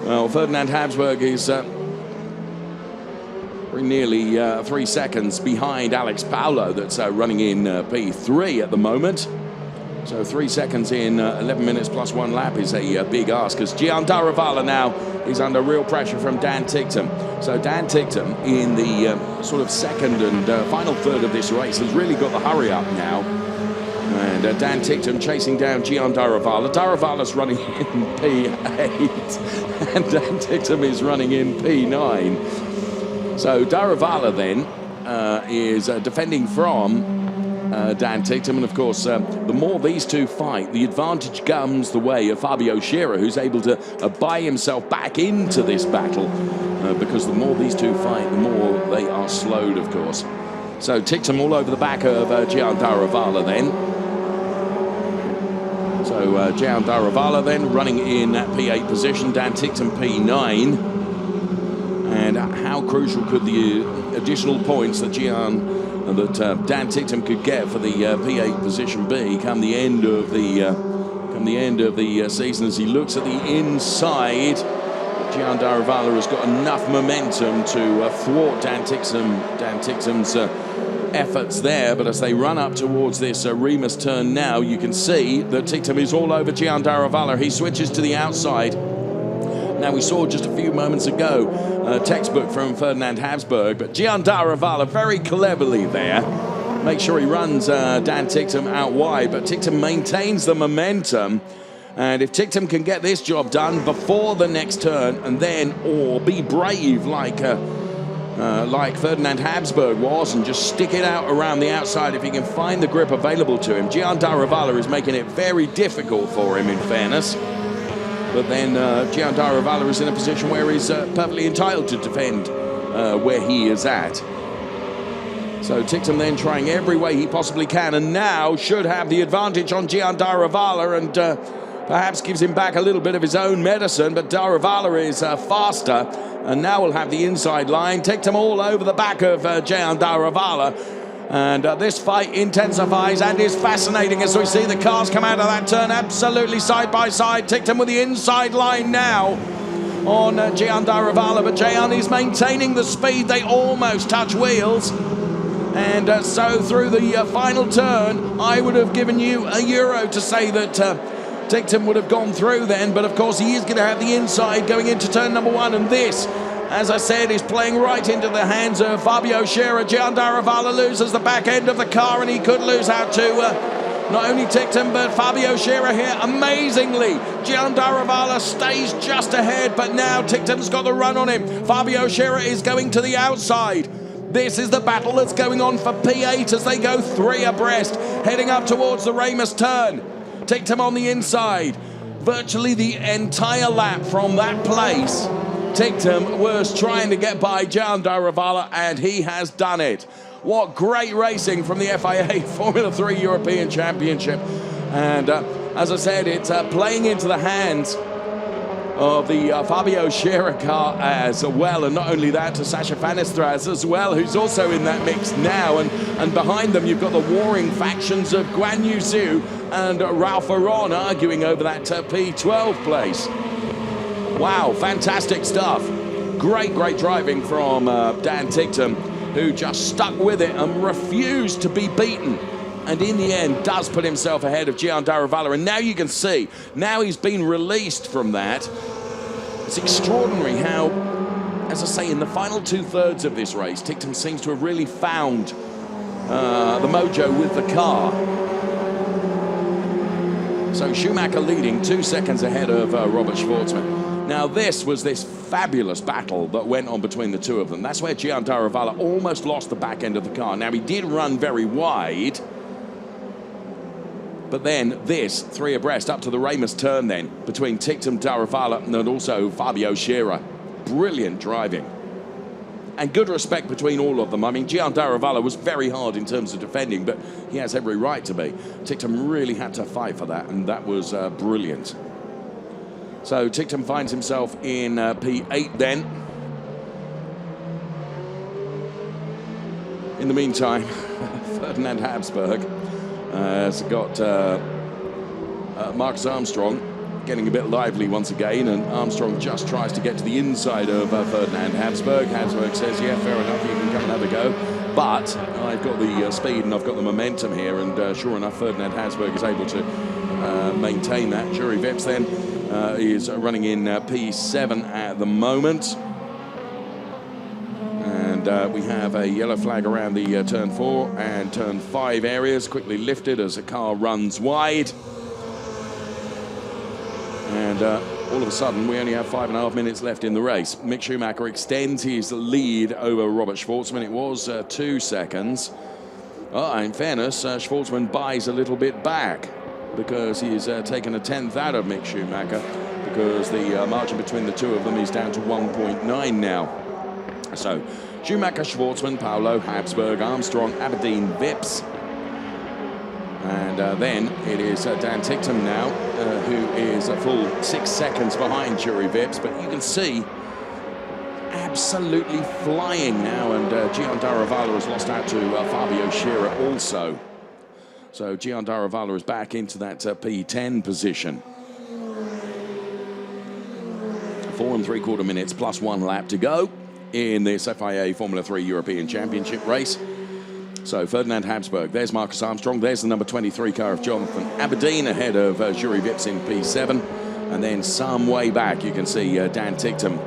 Well, Ferdinand Habsburg is nearly 3 seconds behind Alex Paulo, that's running in P3 at the moment. So 3 seconds in 11 minutes plus 1 lap is a big ask, as Gian Daruvala now is under real pressure from Dan Ticktum. So Dan Ticktum in the sort of second and final third of this race has really got the hurry up now. And Dan Ticktum chasing down Gian Daruvala. Daruvala's running in P8 and Dan Ticktum is running in P9. So Daruvala then is defending from Dan Ticktum, and of course the more these two fight, the advantage comes the way of Fabio Scherer, who's able to buy himself back into this battle, because the more these two fight, the more they are slowed, of course. So Ticktum all over the back of Gian Daruvala then. So Gian Daruvala then running in that P8 position, Dan Ticktum P9. And how crucial could the additional points that Dan Ticktum could get for the P8 position be come the end of the season, as he looks at the inside. Gian Daruvala has got enough momentum to thwart Dan Ticktum's efforts there, but as they run up towards this Remus turn now, you can see that Ticktum is all over Gian Daruvala. He switches to the outside. Now, we saw just a few moments ago a textbook from Ferdinand Habsburg, but Gian Daruvala very cleverly there makes sure he runs Dan Ticktum out wide, but Ticktum maintains the momentum. And if Ticktum can get this job done before the next turn, and then, or be brave like like Ferdinand Habsburg was, and just stick it out around the outside if he can find the grip available to him. Gian Daravala is making it very difficult for him, in fairness. But then Gian Daravala is in a position where he's perfectly entitled to defend where he is at. So Ticktum then trying every way he possibly can, and now should have the advantage on Gian Daravala, and perhaps gives him back a little bit of his own medicine. But Daravala is faster, and now we'll have the inside line. Ticktum all over the back of Gian Daravala. And this fight intensifies and is fascinating as we see the cars come out of that turn absolutely side by side. Ticktum with the inside line now on Gian Daravala, but Gian is maintaining the speed. They almost touch wheels. And so through the final turn, I would have given you €1 to say that Ticktum would have gone through then, but of course he is going to have the inside going into turn number 1, and this, as I said, is playing right into the hands of Fabio Scherer. Gian Daravala loses the back end of the car, and he could lose out to not only Ticktum, but Fabio Scherer here. Amazingly, Gian Daravala stays just ahead, but now Ticktum's got the run on him. Fabio Scherer is going to the outside. This is the battle that's going on for P8 as they go 3 abreast, heading up towards the Ramus turn. Ticktum on the inside. Virtually the entire lap from that place, Ticktum was trying to get by Gian Daravala, and he has done it. What great racing from the FIA Formula 3 European Championship. And as I said, it's playing into the hands of the Fabio Scherer car as well, and not only that, to Sasha Fanistras as well, who's also in that mix now, and behind them you've got the warring factions of Guan Yu Zhu and Ralph Aron arguing over that P12 place. Wow, fantastic stuff. Great driving from Dan Ticktum, who just stuck with it and refused to be beaten, and in the end does put himself ahead of Gian Daravala. And now you can see, now he's been released from that. It's extraordinary how, as I say, in the final 2/3 of this race, Ticktum seems to have really found the mojo with the car. So Schumacher leading 2 seconds ahead of Robert Schwartzman. Now this was this fabulous battle that went on between the two of them. That's where Gian Daravala almost lost the back end of the car. Now he did run very wide, but then this 3 abreast up to the Ramus turn then between Ticktum, Daravala, and also Fabio Scherer. Brilliant driving. And good respect between all of them. I mean, Gian Daravala was very hard in terms of defending, but he has every right to be. Ticktum really had to fight for that, and that was brilliant. So Ticktum finds himself in P8 then. In the meantime, Ferdinand Habsburg has got Marcus Armstrong getting a bit lively once again, and Armstrong just tries to get to the inside of Ferdinand Habsburg. Habsburg says, yeah, fair enough, you can come and have a go, but I've got the speed and I've got the momentum here, and sure enough, Ferdinand Habsburg is able to maintain that. Jury Vips then is running in P7 at the moment. And we have a yellow flag around the turn 4 and turn 5 areas, quickly lifted as the car runs wide. And all of a sudden, we only have 5.5 minutes left in the race. Mick Schumacher extends his lead over Robert Schwartzman. It was 2 seconds. In fairness, Schwartzman buys a little bit back because he's taken a 10th out of Mick Schumacher, because the margin between the two of them is down to 1.9 now. So Schumacher, Schwartzman, Paolo, Habsburg, Armstrong, Aberdeen, Vips. And then it is Dan Ticktum now, who is a full 6 seconds behind Jury Vips. But you can see, absolutely flying now. And Gian Daravala has lost out to Fabio Scherer also. So Gian Daravala is back into that P10 position. 4 3/4 minutes plus 1 lap to go in this FIA Formula 3 European Championship race. So Ferdinand Habsburg, there's Marcus Armstrong, there's the number 23 car of Jonathan Aberdeen ahead of Jury Vips in P7. And then some way back you can see Dan Ticktum,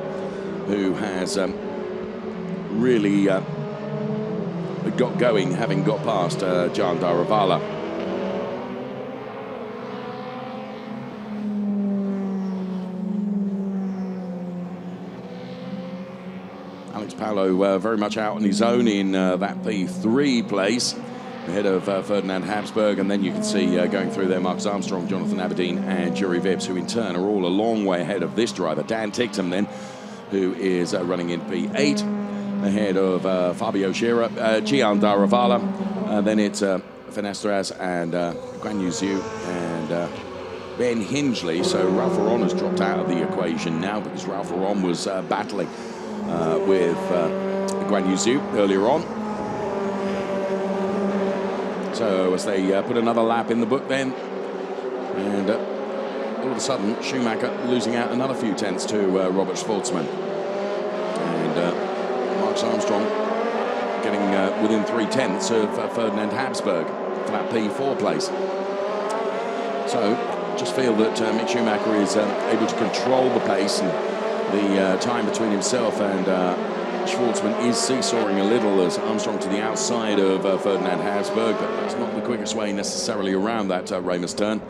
who has really got going, having got past Gian Daravala. Alex Paolo very much out on his own in that P3 place, ahead of Ferdinand Habsburg, and then you can see going through there Marcus Armstrong, Jonathan Aberdeen and Juri Vips, who in turn are all a long way ahead of this driver, Dan Ticktum then, who is running in P8, ahead of Fabio Scherer, Gian Daravala, then it's Fenestras and Guan Yu Zhu and Ben Hingley. So Ralph Lauron has dropped out of the equation now because Ralph Lauron was battling with Guan Yu Zhu earlier on. So as they put another lap in the book then, and all of a sudden Schumacher losing out another few tenths to Robert Schwartzman. And Marcus Armstrong getting within 3 tenths of Ferdinand Habsburg for that P4 place. So just feel that Mick Schumacher is able to control the pace, and the time between himself and Schwartzman is seesawing a little as Armstrong to the outside of Ferdinand Habsburg, but that's not the quickest way necessarily around that Ramus turn.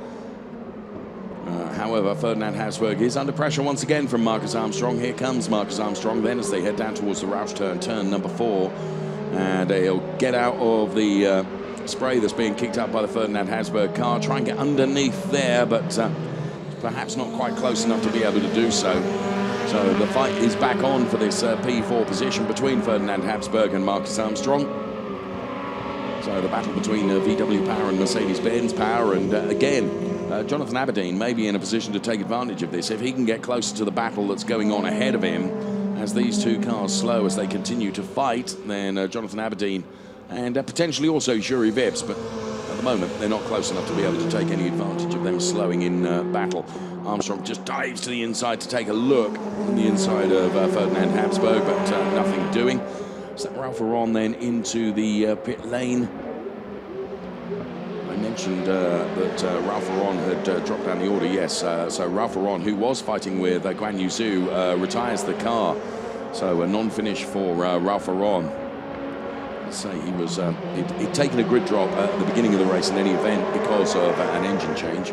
However, Ferdinand Habsburg is under pressure once again from Marcus Armstrong. Here comes Marcus Armstrong then as they head down towards the Roush turn, turn number 4, and he'll get out of the spray that's being kicked up by the Ferdinand Habsburg car, try and get underneath there, but perhaps not quite close enough to be able to do so. So the fight is back on for this P4 position between Ferdinand Habsburg and Marcus Armstrong. So the battle between VW Power and Mercedes-Benz Power, and again, Jonathan Aberdeen may be in a position to take advantage of this. If he can get closer to the battle that's going on ahead of him, as these two cars slow as they continue to fight, then Jonathan Aberdeen and potentially also Juri Vips, but at the moment they're not close enough to be able to take any advantage of them slowing in battle. Armstrong just dives to the inside to take a look on the inside of Ferdinand Habsburg, but nothing doing. So Ralph Lauron then into the pit lane. I mentioned that Ralph Lauron had dropped down the order, yes. So Ralph Lauron, who was fighting with Guan Yu Zhu, retires the car. So a non-finish for Ralph Lauron. Say he was he'd taken a grid drop at the beginning of the race in any event because of an engine change.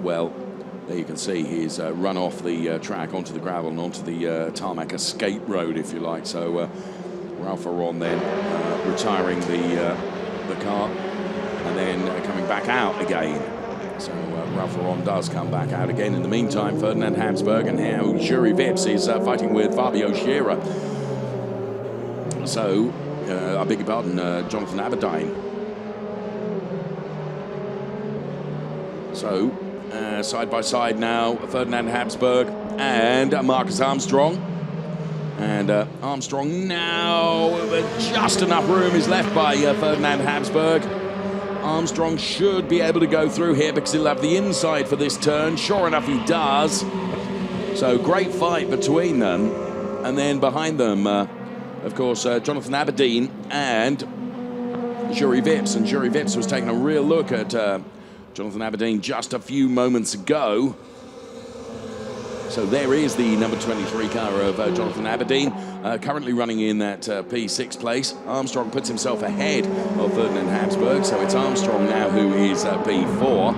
Well, there you can see he's run off the track onto the gravel and onto the tarmac escape road, if you like. So Ralph Lauron then retiring the car and then coming back out again. So Ralph Lauron does come back out again. In the meantime, Ferdinand Habsburg and now Juri Vips is fighting with Fabio Scherer. So I beg your pardon, Jonathan Aberdeen. So, side by side now, Ferdinand Habsburg and Marcus Armstrong. And Armstrong now, just enough room is left by Ferdinand Habsburg. Armstrong should be able to go through here because he'll have the inside for this turn. Sure enough, he does. So, great fight between them. And then behind them, of course, Jonathan Aberdeen and Juri Vips. And Juri Vips was taking a real look at Jonathan Aberdeen just a few moments ago. So there is the number 23 car of Jonathan Aberdeen, currently running in that P6 place. Armstrong puts himself ahead of Ferdinand Habsburg, so it's Armstrong now who is P4.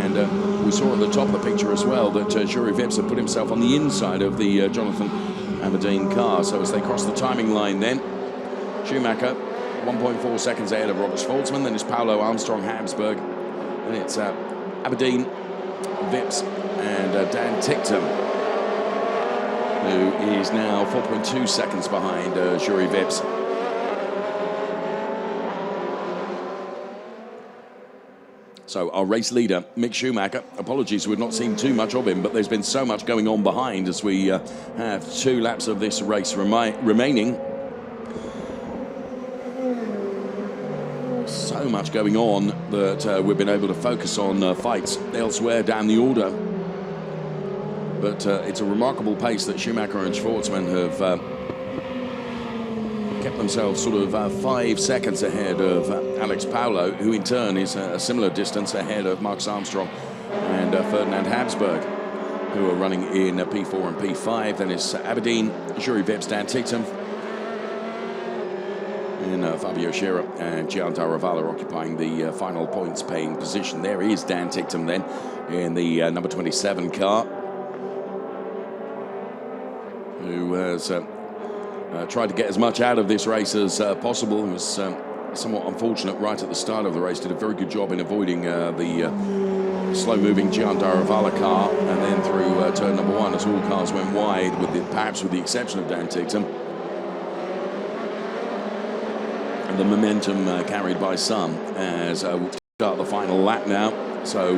And we saw at the top of the picture as well that Juri Vips had put himself on the inside of the Jonathan Aberdeen car. So as they cross the timing line then, Schumacher 1.4 seconds ahead of Robert Schwartzman, then it's Paulo Armstrong Habsburg, and it's Aberdeen, Vips and Dan Ticktum, who is now 4.2 seconds behind Juri Vips. So our race leader, Mick Schumacher, apologies, we've not seen too much of him, but there's been so much going on behind as we have 2 laps of this race remaining. So much going on that we've been able to focus on fights elsewhere down the order. But it's a remarkable pace that Schumacher and Schwartzman have kept themselves sort of 5 seconds ahead of Alex Paolo, who in turn is a similar distance ahead of Marcus Armstrong and Ferdinand Habsburg, who are running in P4 and P5. Then it's Aberdeen, Juri Vips, Dan Ticktum, and Fabio Scherer and Gian Daravala occupying the final points paying position. There is Dan Ticktum then in the number 27 car, who has tried to get as much out of this race as possible. It was somewhat unfortunate right at the start of the race. Did a very good job in avoiding the slow-moving Giandarovala car, and then through turn number 1 as all cars went wide, perhaps with the exception of Dan Ticktum. And the momentum carried by some as we start the final lap now. So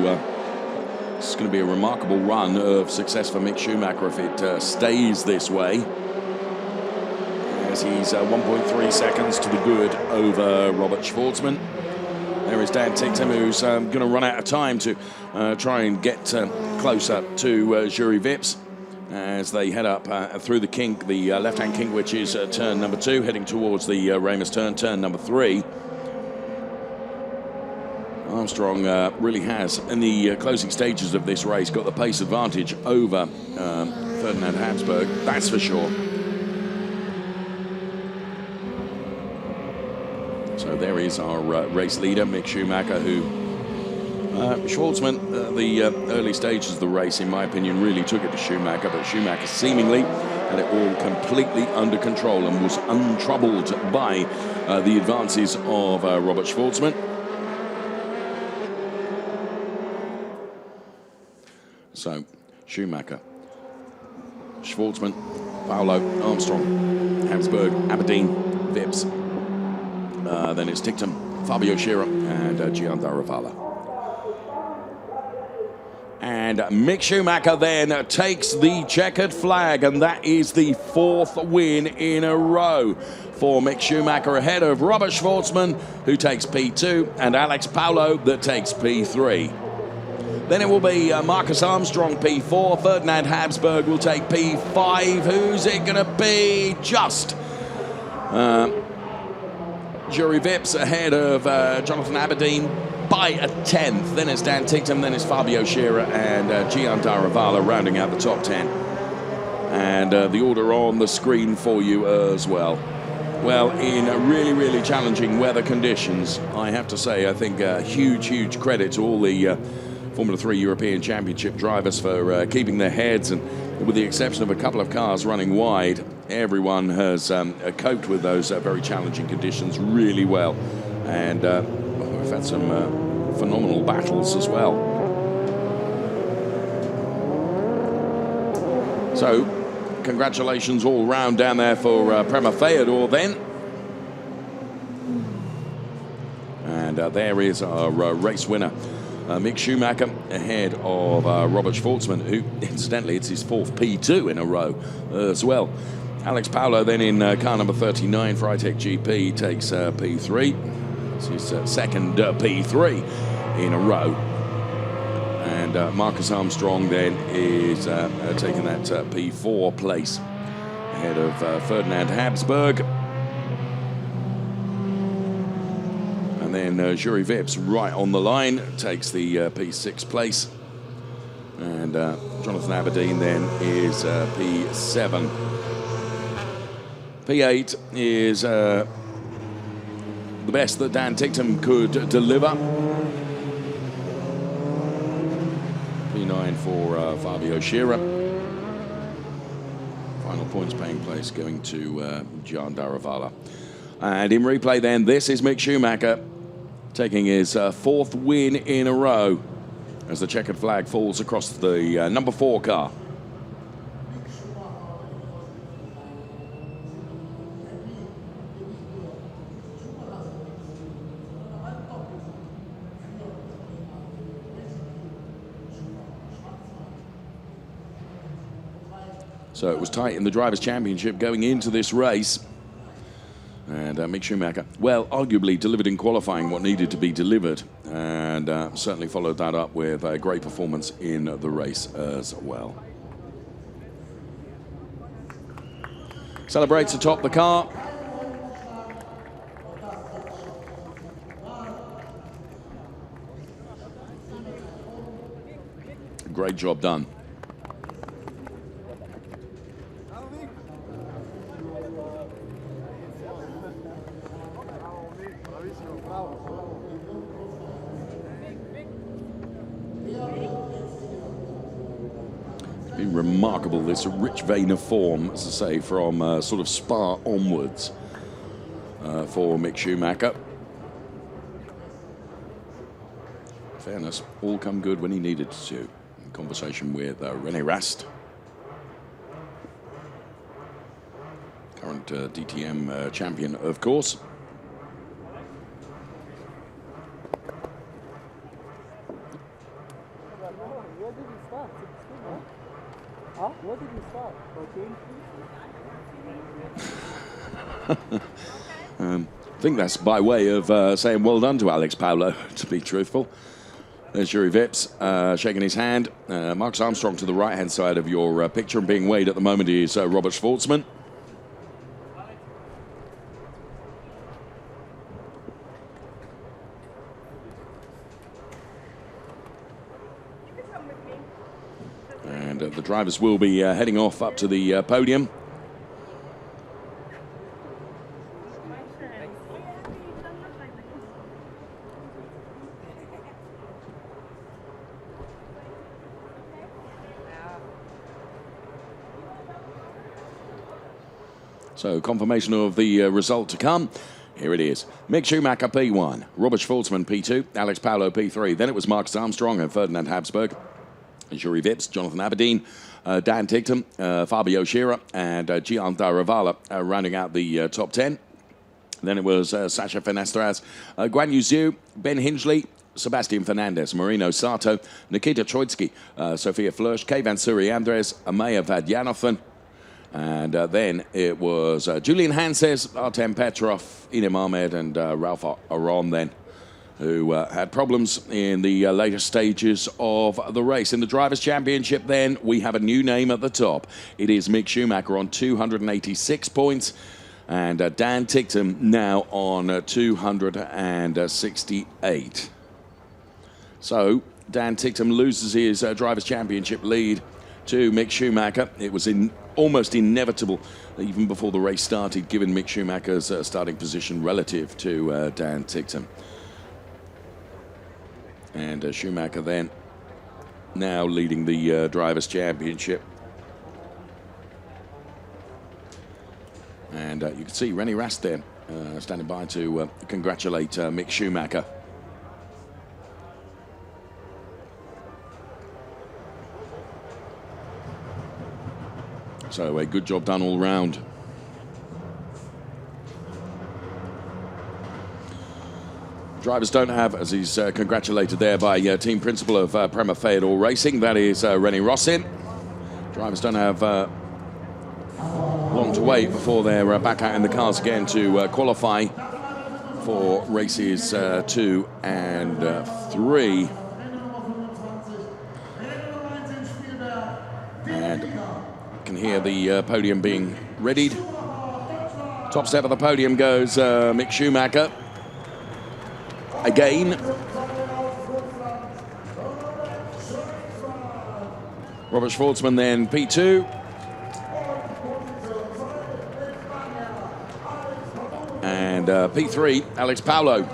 this is going to be a remarkable run of success for Mick Schumacher if it stays this way, as he's 1.3 seconds to the good over Robert Schwartzman. There is Dan Ticktum, who's going to run out of time to try and get closer to Jury Vips as they head up through the kink, the left-hand kink, which is turn number 2, heading towards the Ramus turn number 3. Armstrong really has, in the closing stages of this race, got the pace advantage over Ferdinand Habsburg, that's for sure. So there is our race leader, Mick Schumacher, who Schwartzman, the early stages of the race, in my opinion, really took it to Schumacher, but Schumacher seemingly had it all completely under control and was untroubled by the advances of Robert Schwartzman. So Schumacher, Schwartzman, Paolo, Armstrong, Habsburg, Aberdeen, Vips. Then it's Ticktum, Fabio Scherer, and Giandarovala. And Mick Schumacher then takes the checkered flag, and that is the 4th win in a row for Mick Schumacher, ahead of Robert Schwartzman, who takes P2, and Alex Paolo that takes P3. Then it will be Marcus Armstrong P4, Ferdinand Habsburg will take P5. Who's it going to be? Just Jury Vips ahead of Jonathan Aberdeen by a 10th. Then it's Dan Ticktum, then it's Fabio Scherer and Giandarovala rounding out the top 10. And the order on the screen for you as well. Well, in really, really challenging weather conditions, I have to say, I think huge credit to all the Formula 3 European Championship drivers for keeping their heads, and with the exception of a couple of cars running wide, everyone has coped with those very challenging conditions really well. And we've had some phenomenal battles as well. So, congratulations all round down there for Prema Theodore then. And there is our race winner, Mick Schumacher, ahead of Robert Schwartzman, who, incidentally, it's his 4th P2 in a row as well. Alex Paolo then in car number 39 for iTech GP takes P3. It's his 2nd P3 in a row. And Marcus Armstrong then is taking that P4 place ahead of Ferdinand Habsburg. And then Jury Vips right on the line takes the P6 place. And Jonathan Aberdeen then is P7. P8 is the best that Dan Ticktum could deliver. P9 for Fabio Scherer. Final points paying place going to Giandarovala. And in replay then, this is Mick Schumacher taking his 4th win in a row as the checkered flag falls across the number 4 car. So it was tight in the Drivers' Championship going into this race. And Mick Schumacher, well, arguably delivered in qualifying what needed to be delivered, and certainly followed that up with a great performance in the race as well. Celebrates atop the car. Great job done. been remarkable, this rich vein of form, as I say, from sort of Spa onwards for Mick Schumacher. Fairness, all come good when he needed to. In conversation with René Rast, current DTM champion, of course. Where did he start? 16, huh? Where did he start? 14? I think that's by way of saying well done to Alex Paolo, to be truthful. There's Yuri Vips shaking his hand. Marcus Armstrong to the right-hand side of your picture, and being weighed at the moment is Robert Schwartzman. And the drivers will be heading off up to the podium. So confirmation of the result to come. Here it is. Mick Schumacher P1, Robert Schwartzman P2, Alex Paolo P3. Then it was Marcus Armstrong and Ferdinand Habsburg, Yuri Vips, Jonathan Aberdeen, Dan Tigton, Fabio Scherer, and Gian Daravala rounding out the top 10. Then it was Sasha Fenestras, Guan Yu Zhu, Ben Hingley, Sebastian Fernandez, Marino Sato, Nikita Troitsky, Sophia Flörsch, Kayvan Suri-Andres, Amaya Vadyanathan. And then it was Julian Hanses, Artem Petrov, Inem Ahmed, and Ralph Aron then, who had problems in the later stages of the race. In the Drivers' Championship then, we have a new name at the top. It is Mick Schumacher on 286 points, and Dan Tigton now on 268. So Dan Tigton loses his Drivers' Championship lead to Mick Schumacher. It was almost inevitable, even before the race started, given Mick Schumacher's starting position relative to Dan Tigton. And Schumacher then now leading the Drivers' Championship. And you can see René Rast there standing by to congratulate Mick Schumacher. So a good job done all round. Drivers don't have, as he's congratulated there by team principal of Prema Feyenoord Racing, that is René Rossin. Drivers don't have long to wait before they're back out in the cars again to qualify for races 2 and 3. And can hear the podium being readied. Top step of the podium goes Mick Schumacher. Again. Robert Schwartzman then P2. And P3, Alex Paolo.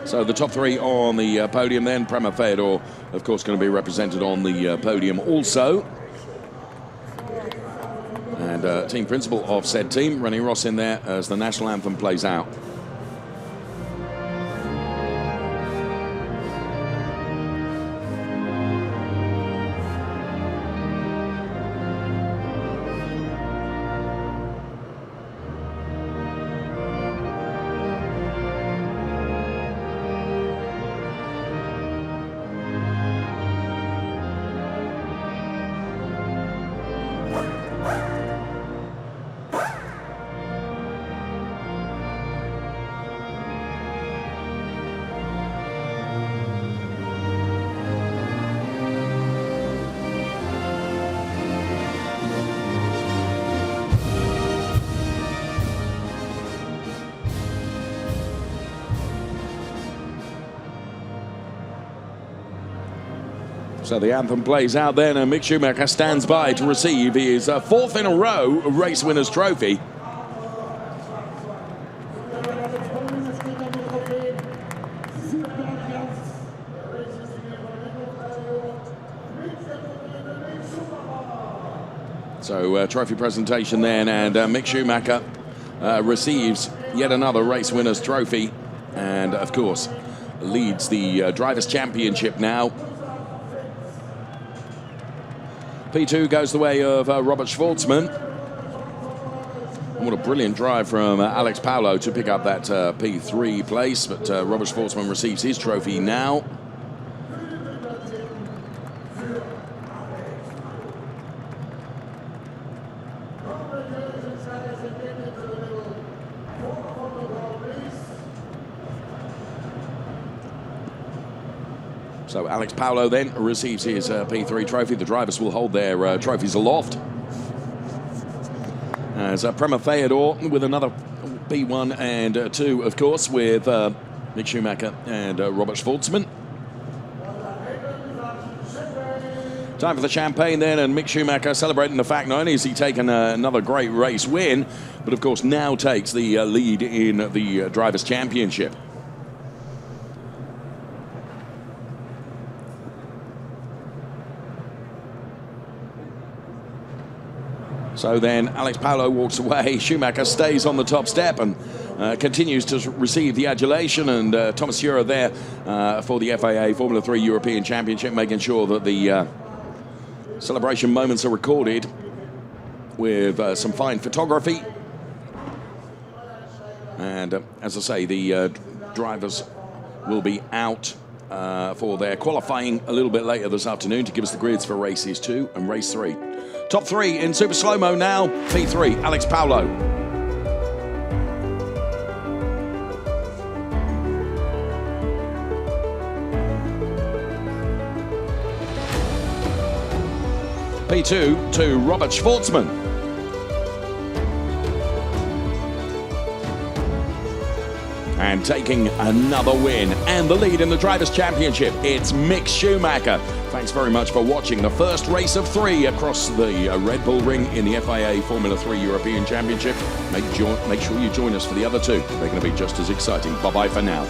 So the top 3 on the podium then. Prema Feyenoord, of course, going to be represented on the podium also. And team principal of said team, René Rossin there as the national anthem plays out. So the anthem plays out then, and Mick Schumacher stands by to receive his 4th in a row race winner's trophy. So trophy presentation then, and Mick Schumacher receives yet another race winner's trophy, and of course leads the Drivers' Championship now. P2 goes the way of Robert Schwartzman. And what a brilliant drive from Alex Paulo to pick up that P3 place, but Robert Schwartzman receives his trophy now. So Alex Paulo then receives his P3 trophy. The drivers will hold their trophies aloft. As Prema Theodore with another P1 and 2, of course, with Mick Schumacher and Robert Schwartzman. Time for the champagne then, and Mick Schumacher celebrating the fact not only has he taken another great race win, but of course now takes the lead in the Drivers' Championship. So then Alex Paulo walks away. Schumacher stays on the top step and continues to receive the adulation. And Thomas Hura there for the FIA Formula 3 European Championship, making sure that the celebration moments are recorded with some fine photography. And as I say, the drivers will be out for their qualifying a little bit later this afternoon to give us the grids for races 2 and race 3. Top 3 in super slow-mo now. P3, Alex Paulo. P2 to Robert Schwartzman. And taking another win and the lead in the Drivers' Championship, it's Mick Schumacher. Thanks very much for watching the first race of 3 across the Red Bull Ring in the FIA Formula 3 European Championship. Make sure you join us for the other 2. They're going to be just as exciting. Bye-bye for now.